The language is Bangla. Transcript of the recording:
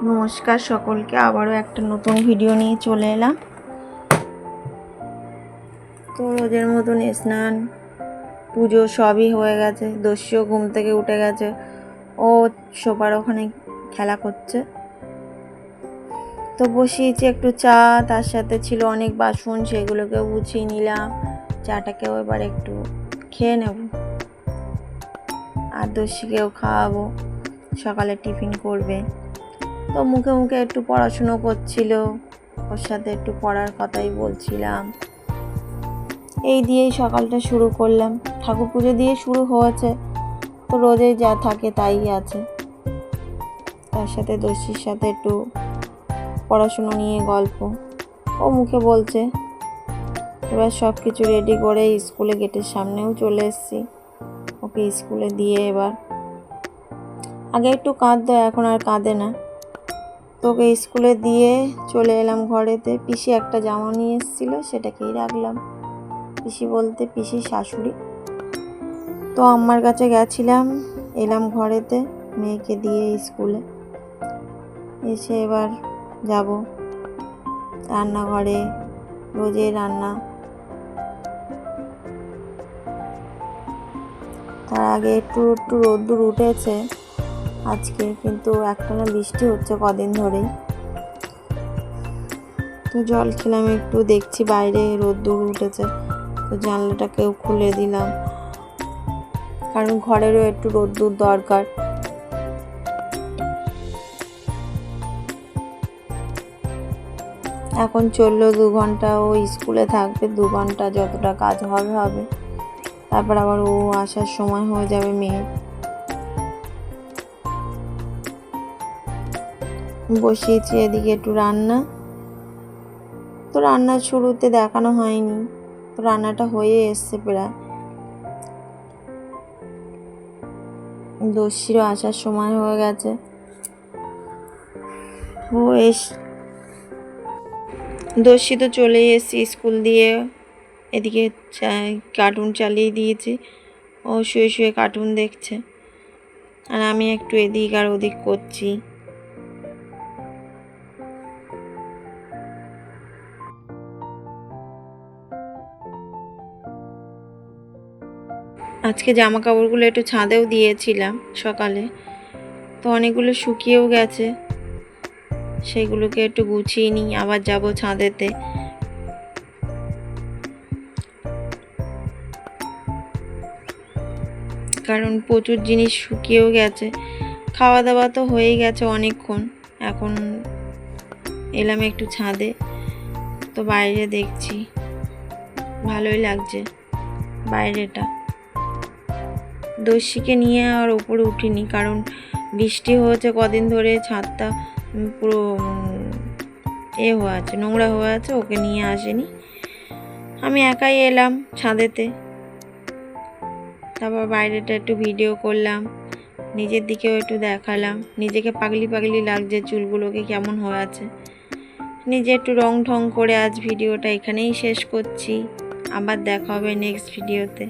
নমস্কার সকলকে, আবারও একটা নতুন ভিডিও নিয়ে চলে এলাম। তো রোজের মতন স্নান পুজো সবই হয়ে গেছে। দস্যুও ঘুম থেকে উঠে গেছে, ও সোফার ওখানে খেলা করছে। তো বসিয়েছি একটু চা, তার সাথে ছিল অনেক বাসন, সেগুলোকেও গুছিয়ে নিলাম। চাটাকেও এবার একটু খেয়ে নেব, আর দস্যুকেও খাওয়াবো, সকালে টিফিন করবে। তো মুখে মুখে একটু পড়াশুনো করছিল, ওর সাথে একটু পড়ার কথাই বলছিলাম। এই দিয়েই সকালটা শুরু করলাম। ঠাকুর পুজো দিয়ে শুরু হয়েছে, তো রোজেই যা থাকে তাই আছে। তার সাথে দস্যির সাথে একটু পড়াশুনো নিয়ে গল্প, ও মুখে বলছে। এবার সব কিছু রেডি করে স্কুলে গেটের সামনেও চলে এসেছি, ওকে স্কুলে দিয়ে এবার আগে একটু কাঁদতো, এখন আর কাঁদে না। তোকে স্কুলে দিয়ে চলে এলাম ঘরেতে। পিসি একটা জামা নিয়ে এসেছিলো, সেটাকেই রাখলাম। পিসি বলতে পিসির শাশুড়ি। তো আমার কাছে গেছিলাম, এলাম ঘরেতে মেয়েকে দিয়ে স্কুলে। এসে এবার যাব রান্নাঘরে, রোজের রান্না। তার আগে একটু একটু রোদ্দুর উঠেছে আজকে, কিন্তু একটানা বৃষ্টি হচ্ছে কদিন ধরেই। তো জল খেলাম একটু, দেখছি বাইরে রোদ্দুর উঠেছে, তো জানলাটাকেও খুলে দিলাম, কারণ ঘরেরও একটু রোদ্দুর দরকার। এখন চললো 2 ঘন্টা, ও স্কুলে থাকবে 2 ঘন্টা, যতটা কাজ হবে হবে। তারপর আবার ও আসার সময় হয়ে যাবে মেয়ের। বসিয়েছি এদিকে একটু রান্না। তো রান্নার শুরুতে দেখানো হয়নি, তো রান্নাটা হয়ে এসছে প্রায়। দস্যিরও আসার সময় হয়ে গেছে, ও দস্যি তো চলেই এসছি স্কুল দিয়ে। এদিকে কার্টুন চালিয়ে দিয়েছি, ও শুয়ে শুয়ে কার্টুন দেখছে, আর আমি একটু এদিক আর ওদিক করছি। আজকে জামা কাপড়গুলো একটু ছাদেও দিয়েছিলাম সকালে, তো অনেকগুলো শুকিয়েও গেছে, সেগুলোকে একটু গুছিয়ে নিই, আবার যাব ছাদেতে। কারণ প্রচুর জিনিস শুকিয়েও গেছে। খাওয়া দাওয়া তো হয়েই গেছে অনেকক্ষণ, এখন এলাম একটু ছাদে। তো বাইরে দেখছি, ভালোই লাগছে বাইরেটা। দস্যিকে নিয়ে আর ওপরে উঠিনি, কারণ বৃষ্টি হয়েছে কদিন ধরে, ছাদটা পুরো হয়ে আছে, নোংরা হয়ে আছে, ওকে নিয়ে আসেনি। আমি একাই এলাম ছাদেতে। তারপর বাইরেটা একটু ভিডিও করলাম, নিজের দিকেও একটু দেখালাম। নিজেকে পাগলি পাগলি লাগছে, চুলগুলোকে কেমন হয়ে আছে। নিজে একটু রং ঢং করে আজ ভিডিওটা এখানেই শেষ করছি। আবার দেখা হবে নেক্সট ভিডিওতে।